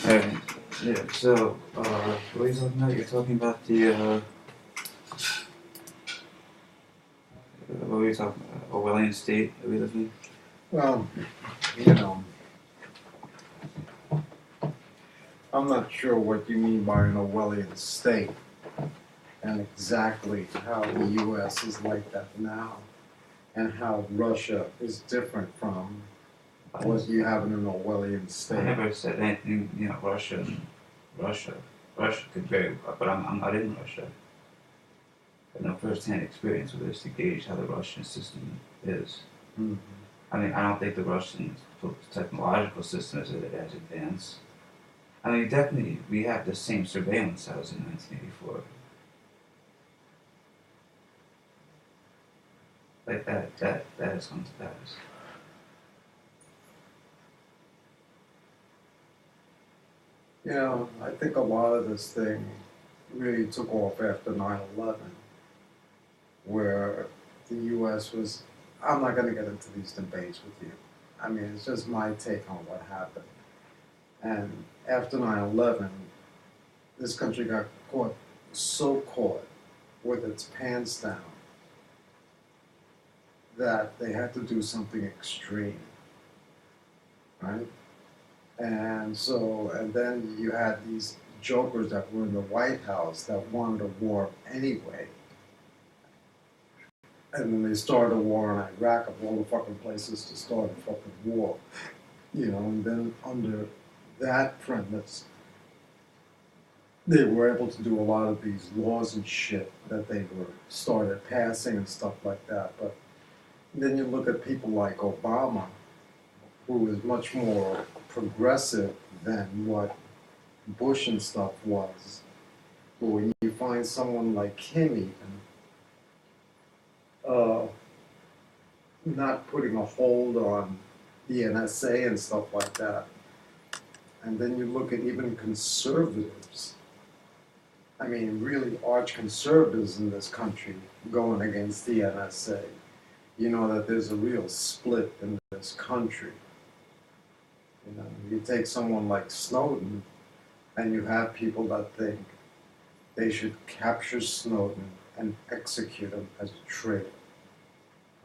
Alright, yeah, so, what are you talking about? You're talking about what were you talking about? Orwellian state that we live in? Well, you know, I'm not sure what you mean by an Orwellian state and exactly how the U.S. is like that now and how Russia is different from what you have in an Orwellian I state. never said anything, Russia. Russia could very, but I'm not in Russia. I have no first-hand experience with this to gauge how the Russian system is. Mm-hmm. I mean, I don't think the Russian technological system is as advanced. I mean, definitely, we have the same surveillance as in 1984. Like that has come to pass. You know, I think a lot of this thing really took off after 9/11, where the U.S. was. I'm not going to get into these debates with you. I mean, it's just my take on what happened. And after 9/11, this country got so caught with its pants down that they had to do something extreme, right? And then you had these jokers that were in the White House that wanted a war anyway. And then they started a war in Iraq, of all the fucking places to start a fucking war. And then under that premise, they were able to do a lot of these laws and shit that they were started passing and stuff like that. But then you look at people like Obama, who is much more progressive than what Bush and stuff was. But when you find someone like him even, not putting a hold on the NSA and stuff like that, and then you look at even conservatives, I mean really arch conservatives in this country going against the NSA, you know that there's a real split in this country. You take someone like Snowden, and you have people that think they should capture Snowden and execute him as a traitor,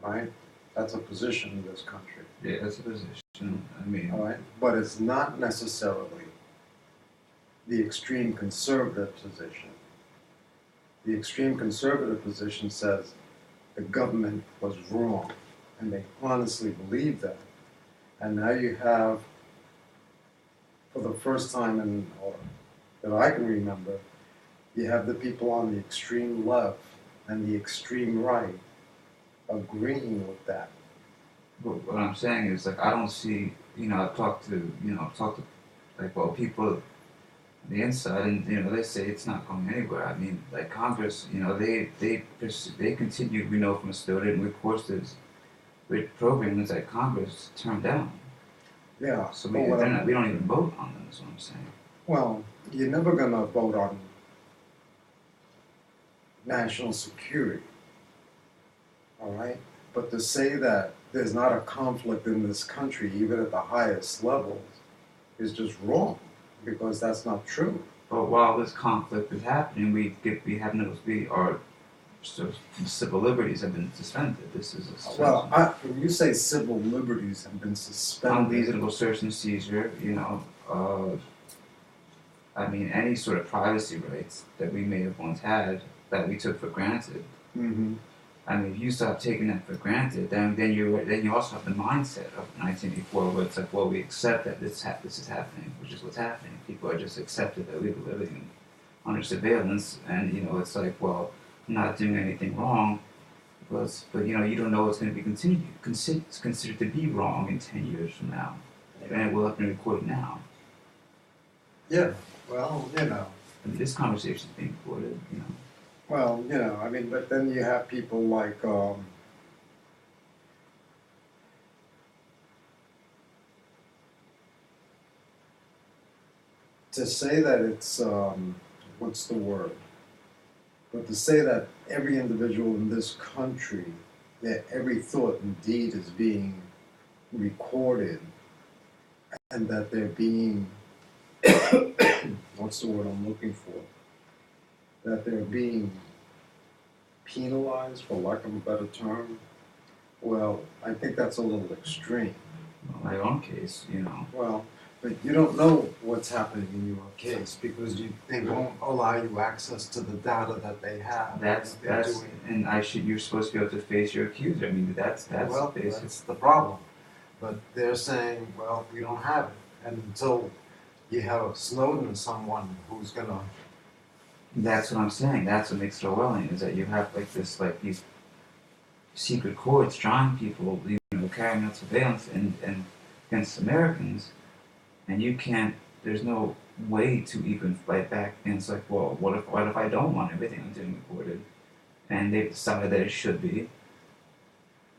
right? That's a position in this country. Yeah, that's a position. I mean, all right, but it's not necessarily the extreme conservative position. The extreme conservative position says the government was wrong, and they honestly believe that. And now you have, for the first time that I can remember, you have the people on the extreme left and the extreme right agreeing with that. But what I'm saying is, like, I don't see, I've talked to like, well, people on the inside, and, they say it's not going anywhere. I mean, like, Congress, they continue, we know from Snowden, with courses, with programs that Congress turned down. Yeah. So we don't even vote on them, is what I'm saying. Well, you're never going to vote on national security, all right? But to say that there's not a conflict in this country, even at the highest levels, is just wrong, because that's not true. But while this conflict is happening, our civil liberties have been suspended. This is a suspension. Well, when you say civil liberties have been suspended, unreasonable search and seizure, I mean, any sort of privacy rights that we may have once had that we took for granted. Mm-hmm. I mean, if you stop taking that for granted, then you also have the mindset of 1984, where it's like, well, we accept that this is happening, which is what's happening. People are just accepted that we're living under surveillance, and it's like, well, I'm not doing anything wrong, but you don't know what's going to be considered to be wrong in 10 years from now, and it will have been recorded now. Yeah, well, I mean, this conversation is being recorded, Well, I mean, but then you have people like, to say that it's, what's the word? But to say that every individual in this country, that every thought and deed is being recorded, and that they're being what's the word I'm looking for? That they're being penalized, for lack of a better term. Well, I think that's a little extreme. Well, my own case, you know. Well, but you don't know what's happening in your case because they won't allow you access to the data that they have. That's and you're supposed to be able to face your accuser. I mean, that's well, basic. that's the problem. But they're saying, well, we don't have it, and until you have Snowden or someone who's gonna. That's what I'm saying. That's what makes it overwhelming is that you have like these secret courts trying people, you know, carrying out surveillance and against Americans, and you can't. There's no way to even fight back. And it's like, well, what if I don't want everything I'm doing recorded? And they've decided that it should be.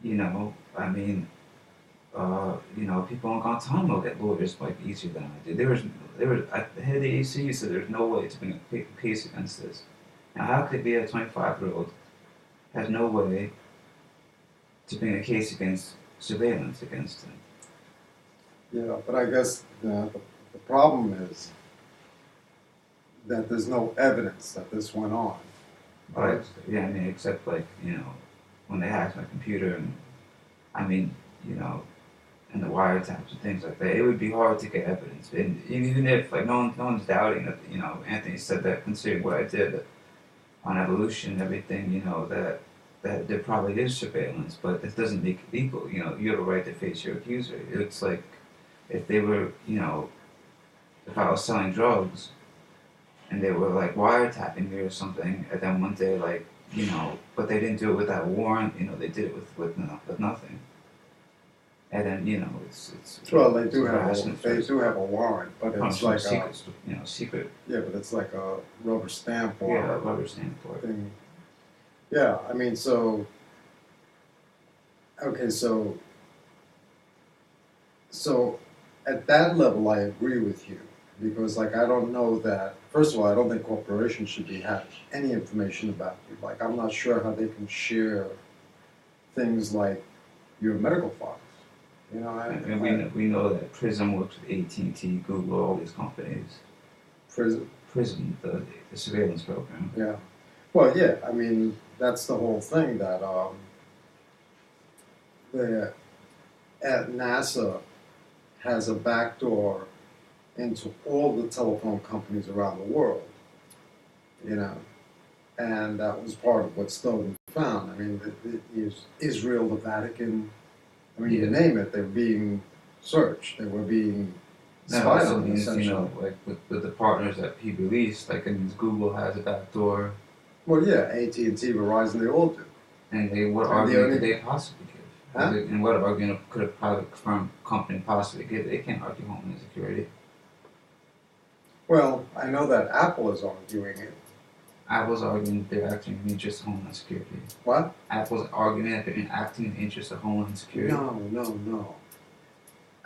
You know, I mean, you know, people on Guantanamo get lawyers like easier than I did. There was at the head of the ACU said there's no way to bring a case against this. Now, how could it be a 25-year-old has no way to bring a case against surveillance against him? Yeah, but I guess the problem is that there's no evidence that this went on. But yeah, I mean, except like, you know, when they hacked my computer and I mean, you know, and the wiretaps and things like that, it would be hard to get evidence. And even if like no one's doubting that, you know, Anthony said that considering what I did on evolution and everything, you know, that there probably is surveillance, but it doesn't make it legal. You know, you have a right to face your accuser. It's like if they were, you know, if I was selling drugs and they were like wiretapping me or something, and then one day like, you know, but they didn't do it with that warrant, you know, they did it with nothing. And then, you know, it's well, they do have a warrant, but it's like secret, you know, secret. Yeah, but it's like a rubber stamp warrant. Yeah, a rubber stamp for it. Thing. Yeah, I mean, so okay, so at that level, I agree with you because, like, I don't know that. First of all, I don't think corporations should have any information about you. Like, I'm not sure how they can share things like your medical files. You know, and we know that Prism works with AT&T, Google, all these companies. Prism, the surveillance program. Yeah. Well, yeah. I mean, that's the whole thing that at NASA has a backdoor into all the telephone companies around the world. You know, and that was part of what Snowden found. I mean, Israel, the Vatican. I mean, you name it, they're being searched. They were being spied on, essentially. You know, like with the partners that he released, like, it means Google has a backdoor. Well, yeah, AT&T, Verizon, they all do. And what argument could they possibly give? Huh? And what argument could a private firm company possibly give? They can't argue homeland security. Well, I know that Apple is arguing it. Apple's arguing they're acting in the interest of homeland security. What? Apple's arguing that they're acting in the interest of homeland security. No.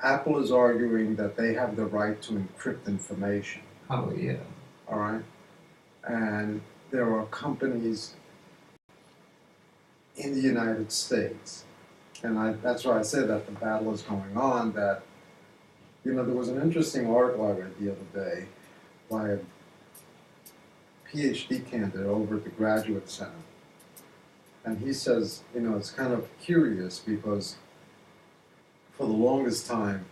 Apple is arguing that they have the right to encrypt information. Oh, yeah. All right? And there are companies in the United States, and that's why I said that the battle is going on, that, you know, there was an interesting article I read the other day by a PhD candidate over at the Graduate Center. And he says, you know, it's kind of curious because for the longest time,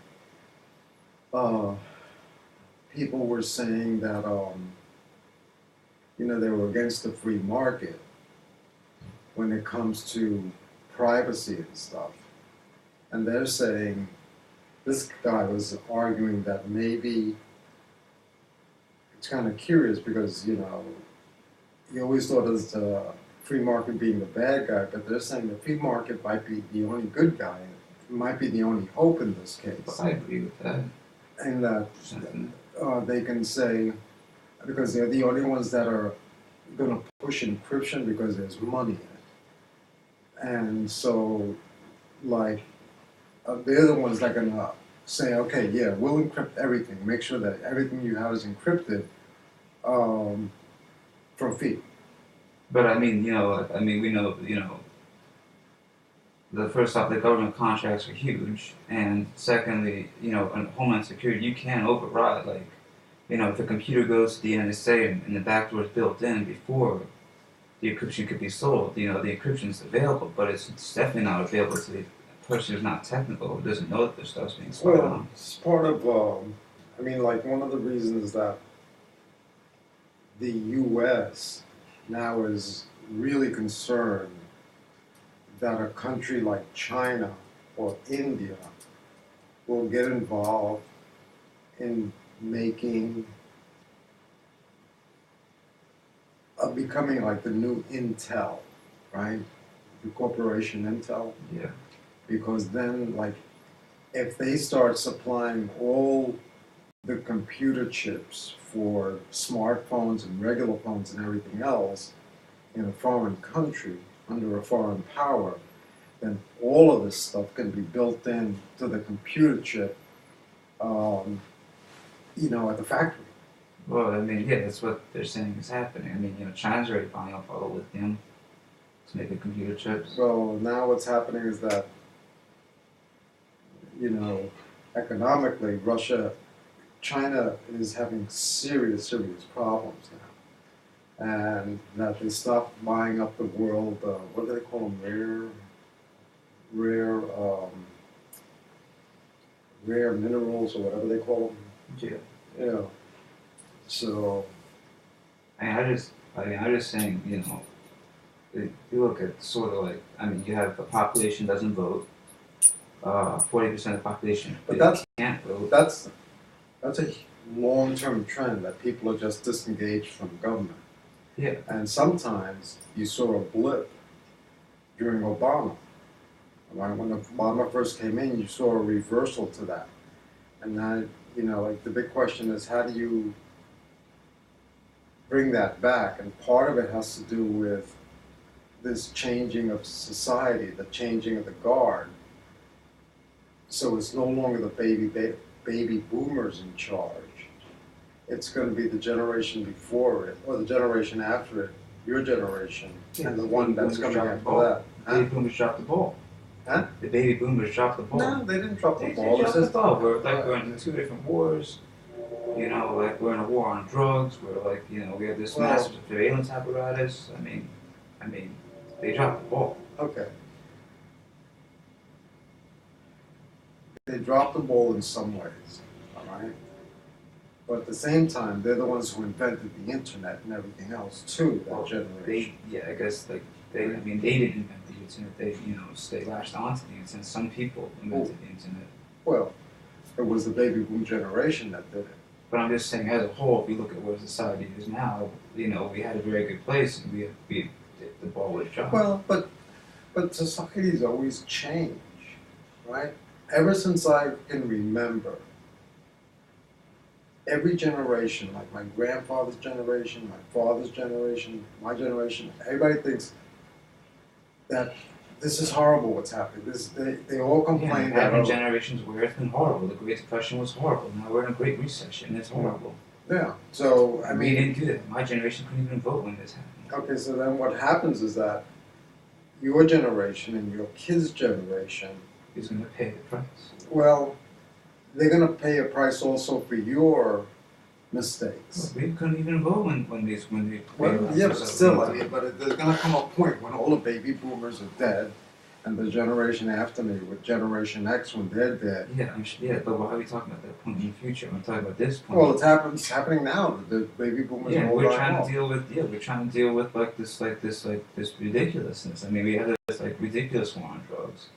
people were saying that, you know, they were against the free market when it comes to privacy and stuff. And they're saying, this guy was arguing that maybe it's kind of curious because, you know, you always thought of the free market being the bad guy, but they're saying the free market might be the only good guy. It might be the only hope in this case. I agree with that. And that they can say, because they're the only ones that are going to push encryption because there's money in it. And so, like, they're the ones that are going to say, okay, yeah, we'll encrypt everything, make sure that everything you have is encrypted for a fee. But I mean, you know, we know, you know, first off, the government contracts are huge, and secondly, you know, in Homeland Security, you can override, like, you know, if a computer goes to the NSA and the backdoor is built in before the encryption could be sold, you know, the encryption is available, but it's definitely not available to the person who's not technical, who doesn't know that their stuff's being spied Well, on. it's part of, I mean, like one of the reasons that the U.S. now is really concerned that a country like China or India will get involved in making, becoming like the new Intel, right? The corporation Intel. Yeah. Because then, like, if they start supplying all the computer chips for smartphones and regular phones and everything else in a foreign country under a foreign power, then all of this stuff can be built in to the computer chip, you know, at the factory. Well, I mean, yeah, that's what they're saying is happening. I mean, you know, China's already buying up all the lithium to make the computer chips. Well, now what's happening is that, you know, economically, China is having serious, serious problems now. And that they stopped buying up the world, what do they call them, rare minerals or whatever they call them. Yeah. You know, so I'm just saying, you know, if you look at sort of like, I mean, you have the population doesn't vote. 40% of the population but that's can't vote. that's a long-term trend that people are just disengaged from government. Yeah. And sometimes you saw a blip during Obama. Right? When Obama first came in, you saw a reversal to that. And that, you know, like the big question is, how do you bring that back? And part of it has to do with this changing of society, the changing of the guard. So it's no longer the baby boomers in charge. It's going to be the generation before it, or the generation after it, your generation, Yeah, and the one that's coming after that. The baby boomers dropped the ball. Huh? The baby boomers dropped the ball. No, they didn't drop the They ball. dropped the ball. We're in two different wars. You know, like we're in a war on drugs. We're like, you know, we have this massive surveillance apparatus. I mean, they dropped the ball. Okay. They dropped the ball in some ways, all right? But at the same time, they're the ones who invented the internet and everything else too, that generation. I guess like they didn't invent the internet. They latched onto the internet. Some people invented the internet. Well, it was the baby boom generation that did it. But I'm just saying, as a whole, if you look at where society is now, you know, we had a very good place, and the ball was dropped. Well, but societies always change, right? Ever since I can remember, every generation, like my grandfather's generation, my father's generation, my generation, everybody thinks that this is horrible what's happening. They all complain that having generations where it's been horrible. The Great Depression was horrible. Now we're in a Great Recession. It's horrible. Yeah. So I mean, we didn't do that. My generation couldn't even vote when this happened. Okay, so then what happens is that your generation and your kids' generation is going to pay the price. Well, they're going to pay a price also for your mistakes. Well, we couldn't even vote when they. Well, yeah, but still, I mean, but there's going to come a point when all the baby boomers are dead, and the generation after me, with Generation X, when they're dead. Yeah, but why are we talking about that point in the future? I'm talking about this point. Well, it's happening now. The baby boomers. Yeah, are we're trying to deal with like this ridiculousness. I mean, we have this like ridiculous war on drugs.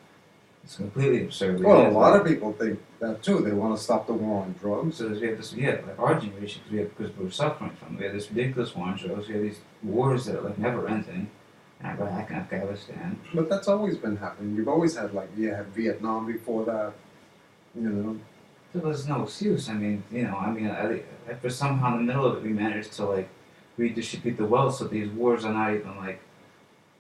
It's completely absurd. Well, a lot of people think that too. They want to stop the war on drugs. So we have this, like our generation, because we're suffering from it. We have this ridiculous war on drugs. We have these wars that are like never ending, in Iraq and Afghanistan. But that's always been happening. You've always had you had Vietnam before that, you know. So there's no excuse. I mean, for somehow in the middle of it, we managed to like redistribute the wealth, so these wars are not even like.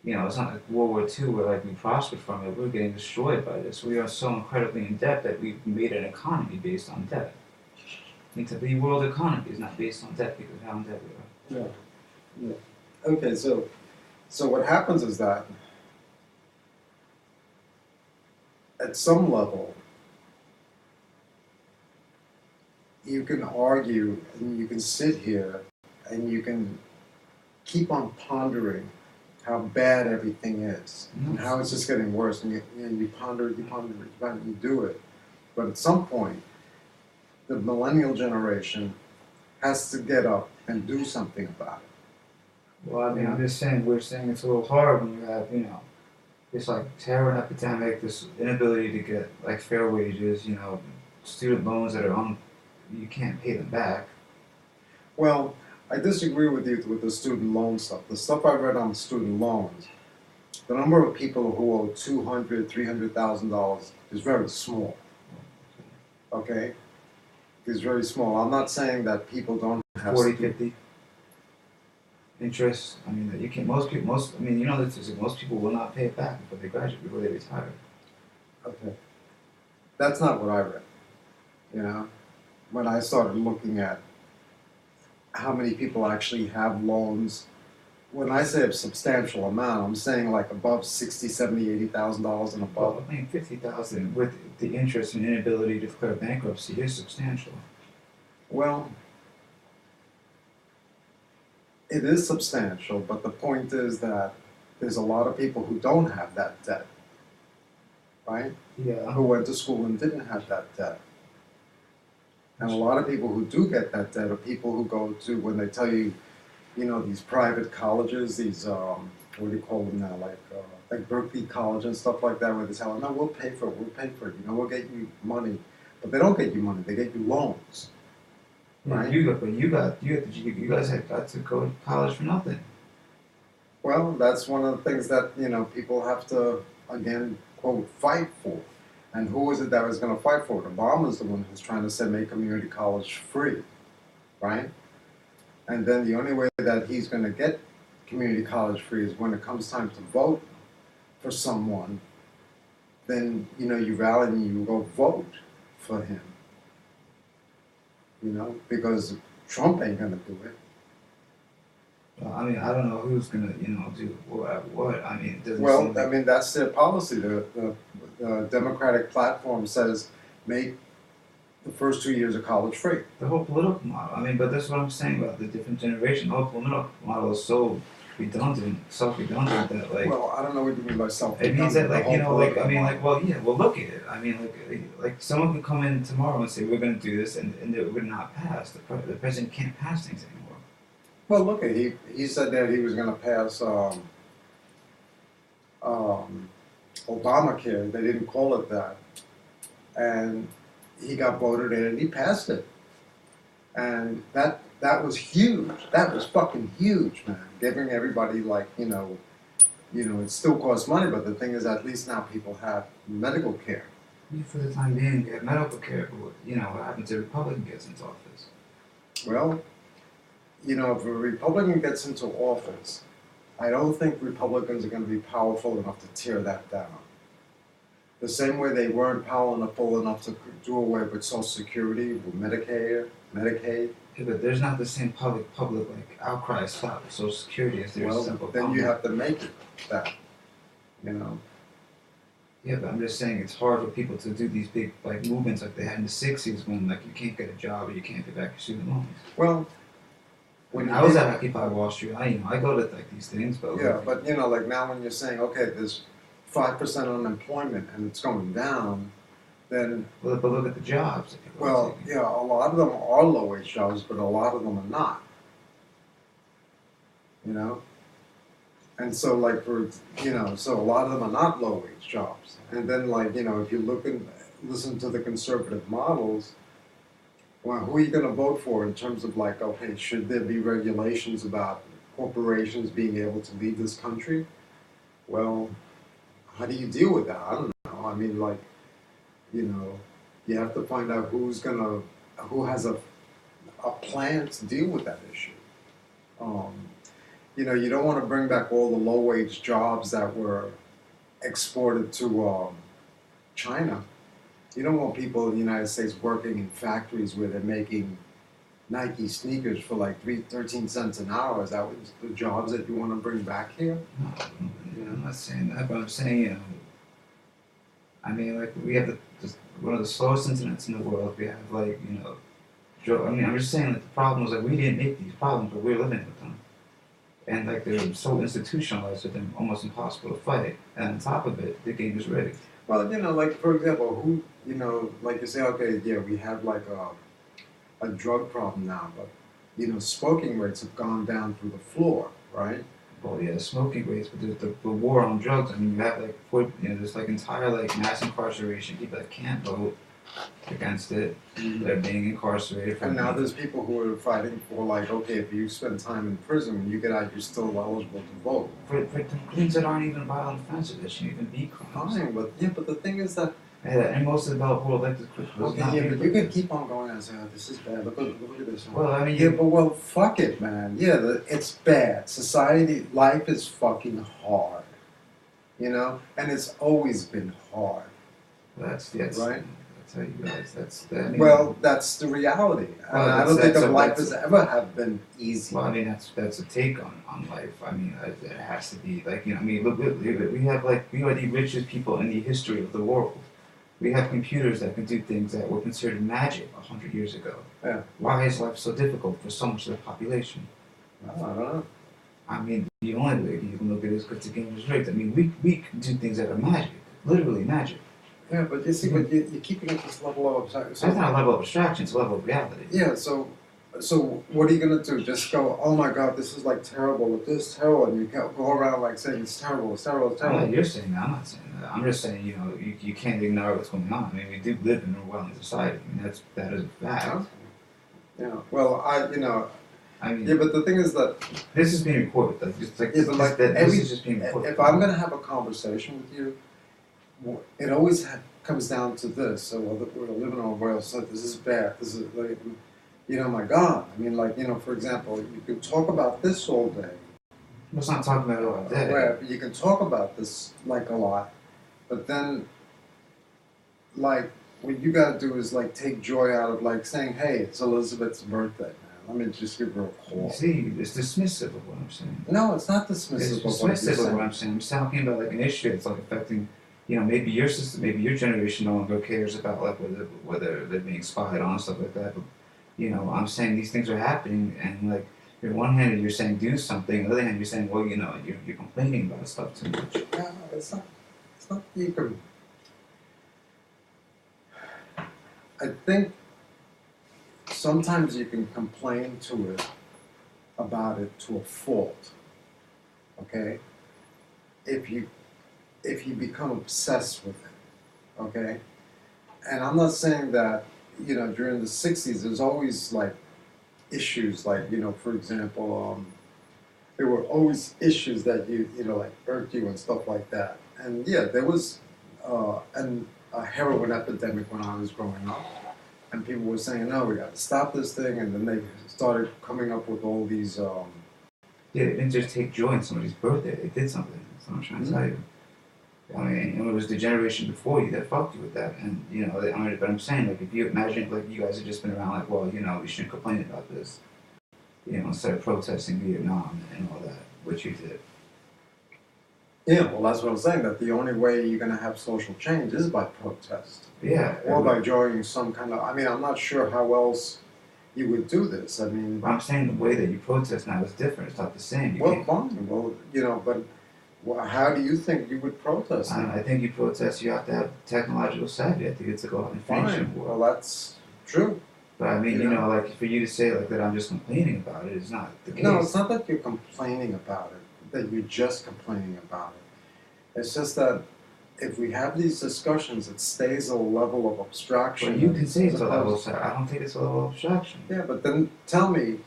It's not like World War II where like we prospered from it. We're getting destroyed by this. We are so incredibly in debt that we've made an economy based on debt. The world economy is not based on debt because of how in debt we are. Yeah. Okay, so what happens is that at some level, you can argue and you can sit here and you can keep on pondering how bad everything is and how it's just getting worse, and you ponder, you do it. But at some point, the millennial generation has to get up and do something about it. Well, I mean, I'm just saying, we're saying it's a little hard when you have, you know, this like terror epidemic, this inability to get like fair wages, you know, student loans that are you can't pay them back. Well, I disagree with you with the student loan stuff. The stuff I read on student loans, the number of people who owe $200,000, $300,000 is very small. Okay, it's very small. I'm not saying that people don't have 40, 50 interest. I mean, you can I mean, you know, most people will not pay it back before they graduate, before they retire. Okay, that's not what I read. You know, when I started looking at how many people actually have loans, when I say a substantial amount, I'm saying like above $60,000, $70,000, $80,000 and above. Well, I mean, 50,000 with the interest and inability to declare bankruptcy is substantial. Well, it is substantial, but the point is that there's a lot of people who don't have that debt, right? Yeah. Who went to school and didn't have that debt. And a lot of people who do get that debt are people who go to, when they tell you, you know, these private colleges, these, what do you call them now, like Berkeley College and stuff like that, where they tell them, no, we'll pay for it, you know, we'll get you money. But they don't get you money, they get you loans. Yeah, right? You guys had got to go to college for nothing. Well, that's one of the things that, you know, people have to, again, quote, fight for. And who was it that was going to fight for it? Obama's the one who's trying to say make community college free, right? And then the only way that he's going to get community college free is when it comes time to vote for someone, then, you know, you rally and you go vote for him. You know, because Trump ain't going to do it. Well, I mean, I don't know who's gonna, you know, do what. I mean, it doesn't Well, seem like, I mean, that's their policy. The Democratic platform says make the first 2 years of college free. the whole political model. I mean, but that's what I'm saying about the different generation. The whole political model is so redundant, self-redundant that like. Well, I don't know what you mean by self. It means that, like, you know, like, I mean, like, well, yeah, well, look at it. I mean, like someone could come in tomorrow and say, we're going to do this, and it would not pass. The president can't pass things anymore. Well, look at he said that he was going to pass Obamacare. They didn't call it that, and he got voted in, and he passed it, and that was huge. That was fucking huge, man. Giving everybody, like, you know, it still costs money, but the thing is, at least now people have medical care. Yeah, for the time being, get medical care, but you know what happens if a Republican gets into office? Well, you know, if a Republican gets into office, I don't think Republicans are going to be powerful enough to tear that down. The same way they weren't powerful enough to do away with Social Security, with Medicaid. Yeah, but there's not the same public like outcry stop with Social Security as there is Well, simple. then you have to make it that, you know. Yeah, but I'm just saying it's hard for people to do these big like movements like they had in the '60s when like you can't get a job or you can't pay back your student loans. Well, When I was at Occupy Wall Street, I go to like these things, but yeah, like, but you know, like now when you're saying, okay, there's 5% unemployment and it's going down, then but look at the jobs that people are well, taking. yeah, a lot of them are low-wage jobs, but a lot of them are not. You know, and so like so a lot of them are not low-wage jobs. And then like if you look and listen to the conservative models, well, who are you going to vote for in terms of like, okay, should there be regulations about corporations being able to leave this country? Well, how do you deal with that? I don't know. I mean, like, you have to find out who has a plan to deal with that issue. You don't want to bring back all the low-wage jobs that were exported to China. You don't want people in the United States working in factories where they're making Nike sneakers for like 13 cents an hour. Is that the jobs that you want to bring back here? No, I'm not saying that, but I'm saying, I mean, like, we have one of the slowest internets in the world. We have, like, I mean, I'm just saying that the problem was like we didn't make these problems, but we're living with them. And like they're so institutionalized that they're almost impossible to fight. And on top of it, the game is rigged. Well, like for example, like you say, okay, yeah, we have like a drug problem now, but smoking rates have gone down through the floor, right? Well, yeah, smoking rates, but the war on drugs. I mean, you have there's like entire like mass incarceration, people that can't vote against it. They're being incarcerated. And now there's people who are fighting for like, okay, if you spend time in prison, when you get out, you're still eligible to vote. For things that aren't even violent offenses, that shouldn't even be crimes. Fine, but the thing is that. And most of the developed world like this. Okay, yeah, but you can keep on going and say, oh, this is bad. Look at this. Well, I mean, yeah, but well, fuck it, man. Yeah, it's bad. Society, life is fucking hard, and it's always been hard. That's right. That's how you guys. I mean, well, that's the reality. Well, I don't think life has ever have been easy. Well, I mean, that's a take on life. I mean, it has to be like I mean, look, we have we are the richest people in the history of the world. We have computers that can do things that were considered magic 100 years ago. Yeah. Why is life so difficult for so much of the population? I don't know. I mean, the only way you can look at it is because the game is rigged. I mean, we can do things that are magic, literally magic. Yeah, but you see, but you're keeping it this level of abstraction. So it's not a level of abstraction; it's a level of reality. Yeah. So what are you gonna do? Just go, oh my God, this is like terrible. This is terrible, and you go around like saying it's terrible, it's terrible, it's terrible. You're saying that. I'm not saying that. I'm just saying you can't ignore what's going on. I mean, we do live in a Orwellian society. I mean, that is a fact. Yeah. Well, I mean, yeah, but the thing is that this is being recorded. This is just being recorded. If I'm gonna have a conversation with you, it always comes down to this. So we're living on a world. So this is bad. This is like, my God. I mean, for example, you can talk about this all day. Let's not talk about it all day. Where you can talk about this a lot, but then what you got to do is take joy out of saying, hey, it's Elizabeth's birthday, man. Let me just give her a call. You see, it's dismissive of what I'm saying. No, it's not dismissive. It's dismissive of what I'm saying. I'm talking about an issue that's affecting. Maybe your system, maybe your generation no longer cares about whether they're being spied on and stuff like that. But I'm saying these things are happening, and on one hand you're saying do something, on the other hand you're saying, well, you're complaining about stuff too much. Yeah, it's not you can. I think sometimes you can complain about it to a fault. Okay, if you become obsessed with it, okay? And I'm not saying that, during the 60s, there's always, issues, for example, there were always issues that irked you and stuff like that. And, yeah, there was a heroin epidemic when I was growing up. And people were saying, no, we got to stop this thing. And then they started coming up with all these... Yeah, they didn't just take joy in somebody's birthday. They did something. That's what I'm trying to tell you. I mean, it was the generation before you that fucked you with that, and but I'm saying, if you imagine, you guys have just been around, well, we shouldn't complain about this, instead of protesting Vietnam and all that, which you did. Yeah, well, that's what I'm saying, that the only way you're going to have social change is by protest. Yeah. Or by joining some kind of, I'm not sure how else you would do this, I'm saying the way that you protest now is different, it's not the same. Fine, well, but... Well, how do you think you would protest? I think you protest, you have to have technological savvy. I think it's a lot of information war. Well, that's true. But I mean, for you to say that I'm just complaining about it is not the case. No, it's not that you're complaining about it, that you're just complaining about it. It's just that if we have these discussions, it stays a level of abstraction. Well, you can say it's a level of abstraction. I don't think it's a level of abstraction. Yeah, but then tell me,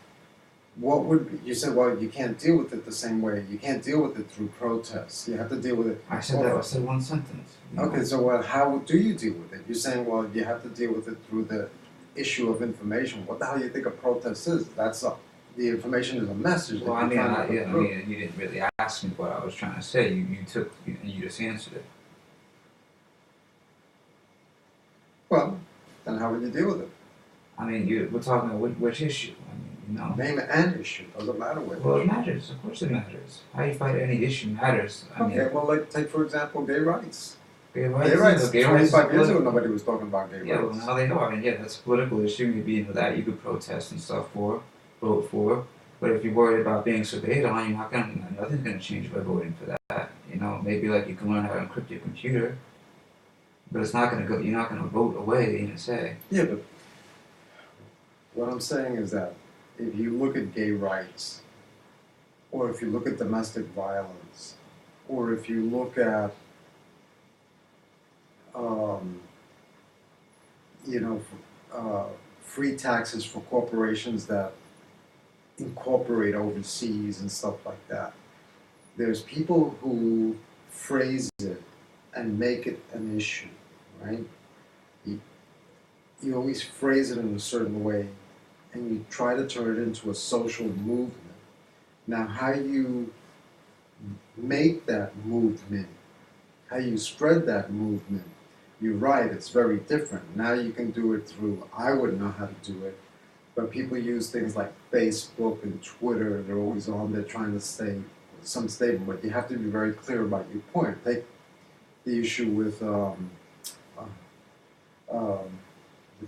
what would you said? Well, you can't deal with it the same way. You can't deal with it through protests. You have to deal with it. I said that. I said one sentence. Okay, so how do you deal with it? You're saying, well, you have to deal with it through the issue of information. What the hell do you think a protest is? That's the information is a message. Well, you didn't really ask me what I was trying to say. You just answered it. Well, then how would you deal with it? I mean, we're talking about which issue. Name an issue. Doesn't matter what. Well, it matters. Of course, it matters. How you fight any issue matters. Okay. Well, take for example, gay rights. Gay rights, Gay rights, gay rights is 25 years ago, political. nobody was talking about gay Yeah, well, rights. now they are, and yeah, that's a political issue. Maybe that you could protest and stuff for, vote for. But if you're worried about being surveyed on, you're not gonna. Nothing's gonna change by voting for that. You know, maybe like you can learn how to encrypt your computer, but it's not gonna go. You're not gonna vote away the NSA. Yeah, but what I'm saying is that if you look at gay rights, or if you look at domestic violence, or if you look at, um, you know, free taxes for corporations that incorporate overseas and stuff like that, there's people who phrase it and make it an issue, right? You always phrase it in a certain way and you try to turn it into a social movement. Now, how you make that movement, how you spread that movement, you're right, it's very different. Now you can do it through, I wouldn't know how to do it, but people use things like Facebook and Twitter, they're always on there trying to say some statement, but you have to be very clear about your point. Take the issue with the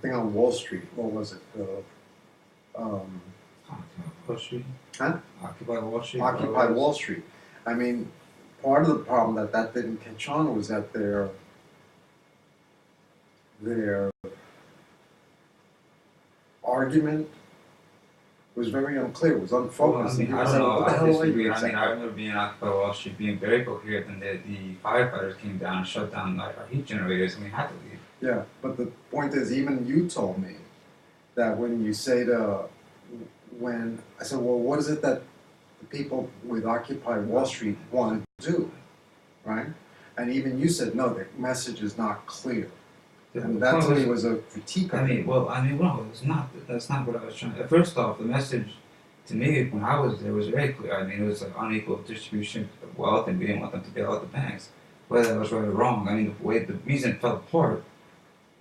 thing on Wall Street, what was it? Occupy Wall Street. Huh? Occupy Wall Street. Occupy Wall Street. I mean, part of the problem that didn't catch on was that their argument was very unclear, it was unfocused. Well, I mean, I don't know. I disagree. I mean, I remember being on Occupy Wall Street being very coherent, and the firefighters came down and shut down our heat generators, and we had to leave. Yeah, but the point is, even you told me that when you say when I said, well, what is it that the people with Occupy Wall Street want to do, right? And even you said, no, the message is not clear. And that to me was a critique of it. Well, it's not. That's not what I was trying. First off, the message to me when I was there was very clear. I mean, it was an unequal distribution of wealth, and we didn't want them to bail out the banks. Whether that was right or wrong, I mean, the reason it fell apart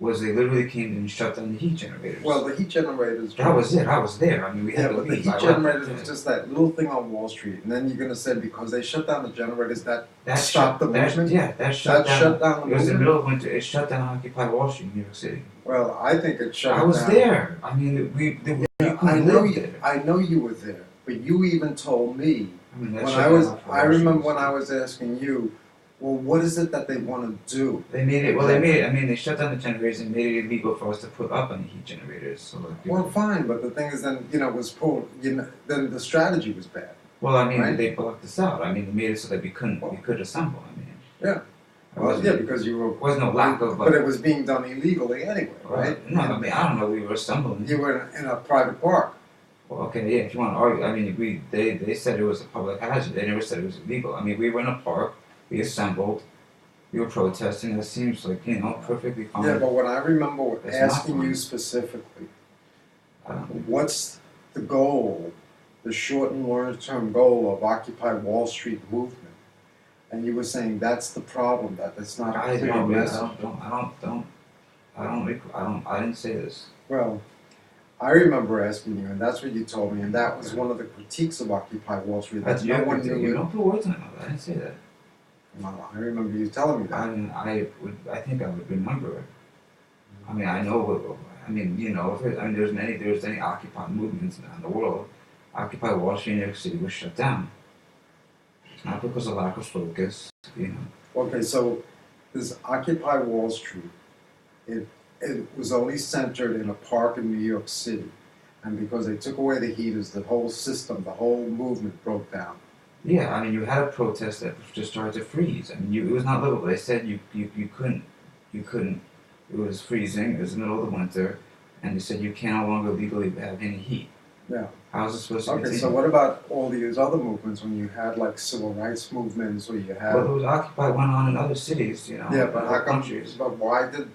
was they literally came in and shut down the heat generators. Well, the heat generators. That was it. I was there. I mean, we had to but the leave. heat generators was just that little thing on Wall Street, and then you're going to say because they shut down the generators that stopped the movement. That shut down the It was movement. the middle of winter. It shut down Occupy Wall Street in New York City. Well, I think it shut down. I was there. I mean, we I know you were there, but you even told me I mean, when I remember when I was asking you, well, what is it that they want to do? They made it. Well, they made it. I mean, they shut down the generators and made it illegal for us to put up any heat generators. So like, Well, fine, but the thing is, then it was then the strategy was bad. well, I mean, right? they blocked us out. I mean, they made it so that we could assemble. I mean, Yeah. Well, yeah, because you were. Was no lack of. But it was being done illegally anyway, right? No, I mean, I don't know. We were assembling. You were in a private park. Well, okay, yeah. If you want to argue, I mean, they said it was a public hazard. They never said it was illegal. I mean, we were in a park. We assembled. We were protesting. That seems like perfectly fine. Yeah, but what I remember It's asking not you fine. specifically, I don't what's the goal, the short and long-term goal of Occupy Wall Street movement? And you were saying that's the problem, that it's not a clear message. I didn't say this. Well, I remember asking you, and that's what you told me, and that was one of the critiques of Occupy Wall Street. That's no one you knew. don't put words in my mouth. I didn't say that. Well, I remember you telling me that. I think I would remember it. I mean, I know what. I mean, there's any Occupy movements around the world. Occupy Wall Street in New York City was shut down. It's not because of lack of focus. Okay, so this Occupy Wall Street, it was only centered in a park in New York City, and because they took away the heaters, the whole system, the whole movement broke down. Yeah, I mean, you had a protest that just started to freeze. I mean, it was not livable. They said you couldn't. It was freezing. It was the middle of the winter, and they said you can no longer legally have any heat. Yeah. How is it supposed to Okay, continue? so what about all these other movements when you had like civil rights movements, or you had? Well, there was Occupy went on in other cities, Yeah, but in how other come? countries. But why did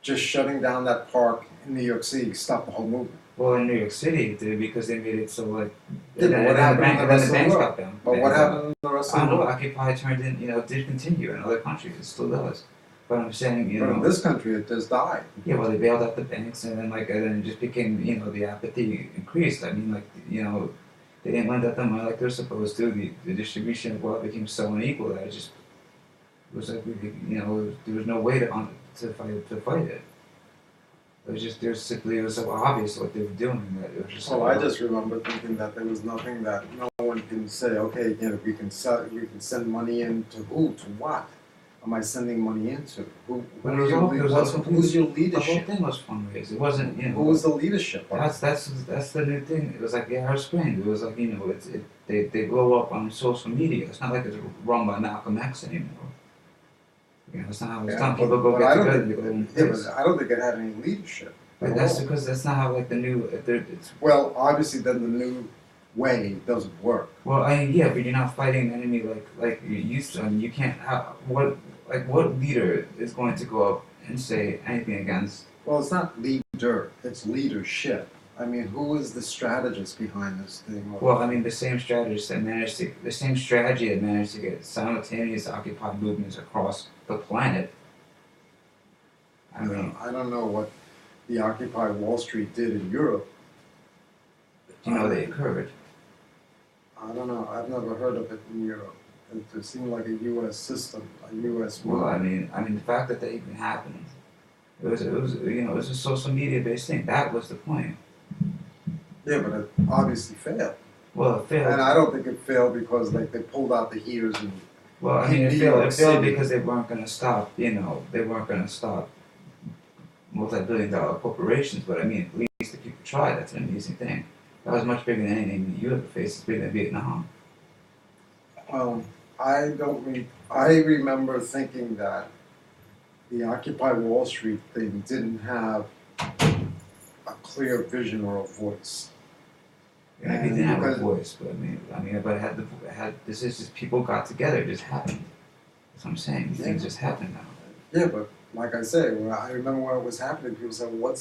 just shutting down that park in New York City stop the whole movement? Well, in New York City, it did because they made it so like. Yeah, but what happened in the rest of the banks world? got them. But what happened in the rest I of don't the know. world? Occupy turned in, did continue in other countries. It still does. But I'm saying, But in this country, it just died. Yeah, well, they bailed out the banks, and then it just became, the apathy increased. I mean, they didn't lend out the money like they're supposed to. The distribution of wealth became so unequal that it just It was like there was no way to fight it. It was just it was so obvious what they were doing that it was just. So I just remember thinking that there was nothing that no one can say. Okay, we can send money in to who, to what? Am I sending money into? But it was all Who's your the whole leadership? thing was fundraised. It wasn't Who was the leadership? That's the new thing. It was like the Arab Spring. It was like they blow up on social media. It's not like it's run by Malcolm X anymore. It's not how it's done. People go get together. But I don't think it had any leadership. But that's because that's not how like the new. It's, well, obviously, then the new way doesn't work. well, yeah, but you're not fighting an enemy like you used to. I mean, you can't. What leader is going to go up and say anything against? Well, it's not leader; it's leadership. I mean, who is the strategist behind this thing? Well, I mean, the same strategy that managed to get simultaneous Occupy movements across the planet. I mean, I don't know what the Occupy Wall Street did in Europe. they occurred. I don't know. I've never heard of it in Europe. It seemed like a U.S. system, a U.S. Well, I mean, the fact that even happened, it was a social media based thing. That was the point. Yeah, but it obviously failed. Well, it failed. And I don't think it failed because they pulled out the heaters and. Well, I mean, it failed because they weren't going to stop. They weren't going to stop multi-billion-dollar corporations. But I mean, at least the people tried. That's an amazing thing. That was much bigger than anything you ever faced. It's bigger than Vietnam. I remember thinking that the Occupy Wall Street thing didn't have a clear vision or a voice. Maybe they didn't have a voice, but but it had. This is just people got together. It just happened. That's what I'm saying. These things just happen now. Yeah, but like I say, I remember when it was happening. People said, "What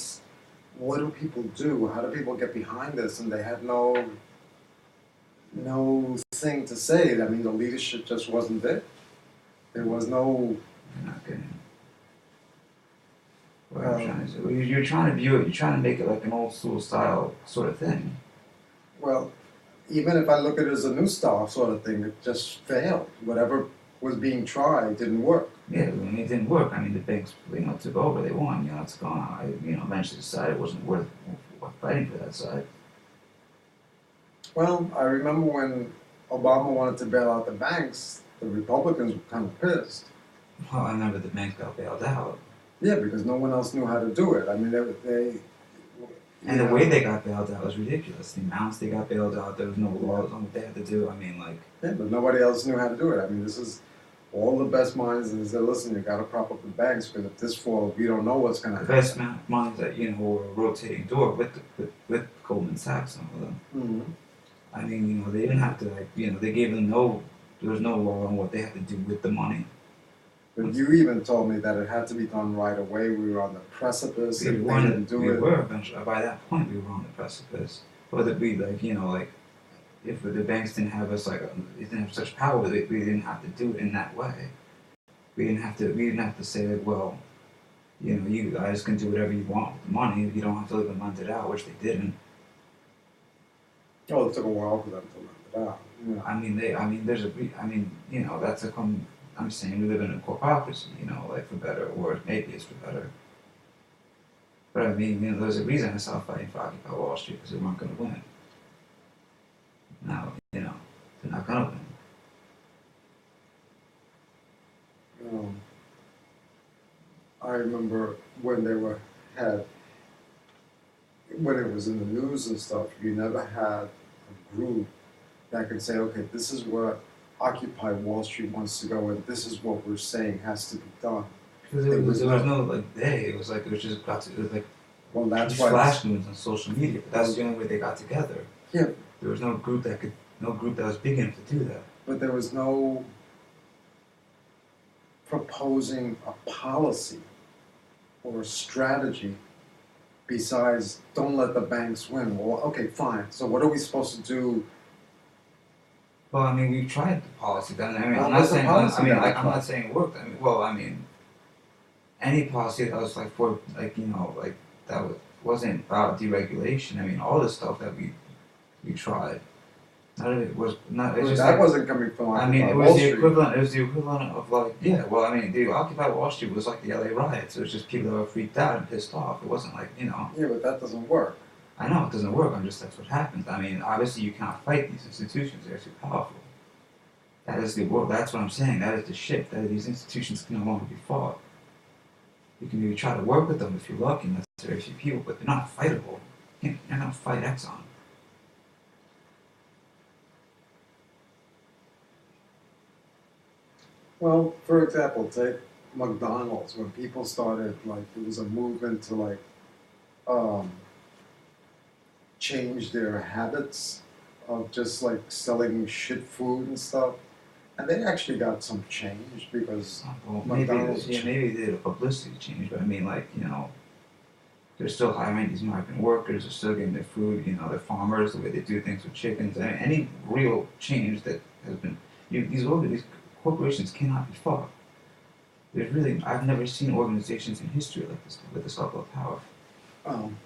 do people do? How do people get behind this?" And they had no thing to say. I mean, the leadership just wasn't there. There was no. You're not getting what I'm trying to say. Well, you're trying to view it. You're trying to make it like an old school style sort of thing. Well, even if I look at it as a new style sort of thing, it just failed. Whatever was being tried didn't work. Yeah, I mean, it didn't work. I mean, the banks, took over. They won. It's gone. Eventually decided it wasn't worth fighting for that side. Well, I remember when Obama wanted to bail out the banks, the Republicans were kind of pissed. Well, I remember the banks got bailed out. Yeah, because no one else knew how to do it. I mean, they and the way they got bailed out was ridiculous. The amounts they got bailed out, there was no laws on what they had to do. I mean, yeah, but nobody else knew how to do it. I mean, this is all the best minds, and they said, listen, you got to prop up the banks because if this falls, we don't know what's going to happen. The best minds that were a rotating door with Goldman Sachs and all of them. Mm-hmm. I mean, they didn't have to they gave them there was no law on what they had to do with the money. But you even told me that it had to be done right away. We were on the precipice. We were eventually. By that point, we were on the precipice. Whether it be if the banks didn't have us they didn't have such power, we didn't have to do it in that way. We didn't have to say well, you guys can do whatever you want with the money. You don't have to live and lend it out, which they didn't. Oh, it took a while for them to lend it out. Yeah. That's I'm saying we live in a corporatocracy, for better, or maybe it's for better. But I mean, there's a reason I saw fighting for Occupy Wall Street because they weren't going to win. Now, they're not going to win. I remember when when it was in the news and stuff, you never had a group that could say, okay, this is where Occupy Wall Street wants to go, and this is what we're saying has to be done. Because there was no day. It was well, that's why flash news on social media. But that's the only way they got together. Yeah. There was no group that was big enough to do that. But there was no proposing a policy or a strategy besides don't let the banks win. Well, okay, fine. So what are we supposed to do? Well, I mean, we tried the policy. I'm not saying it worked. Any policy that was that wasn't about deregulation. I mean, all the stuff that we tried. Not it was not. I It's mean, just that like wasn't coming from I mean, Occupy it Wall was the Street. equivalent. It was the equivalent of like yeah. Well, I mean, the Occupy Wall Street was like the LA riots. It was just people that were freaked out and pissed off. It wasn't like you know. Yeah, but that doesn't work. I know it doesn't work. I'm just that's what happens. I mean, obviously you can't fight these institutions. They're too powerful. That is the world. That's what I'm saying. That is the shit. That these institutions can no longer be fought. You can maybe try to work with them if you're lucky, and that's very few people, but they're not fightable. You're not gonna fight Exxon. Well, for example, take McDonald's. When people started, like, there was a movement to, like, um, change their habits of just, like, selling shit food and stuff. And they actually got some change because Well, McDonald's. maybe they did a publicity change, but I mean, like, you know, they're still hiring these migrant workers. They're still getting their food. You know, they're farmers. The way they do things with chickens. I mean, any real change that has been these corporations cannot be fought. There's really I've never seen organizations in history like this with this level of power. Um,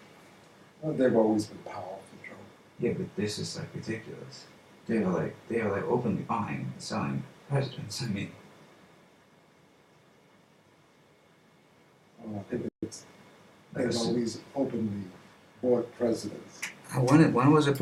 well, they've always been powerful, Joe. Yeah, but this is like ridiculous. They are like openly buying and selling presidents. I mean, I think it's like they've always openly bought presidents. when was a president?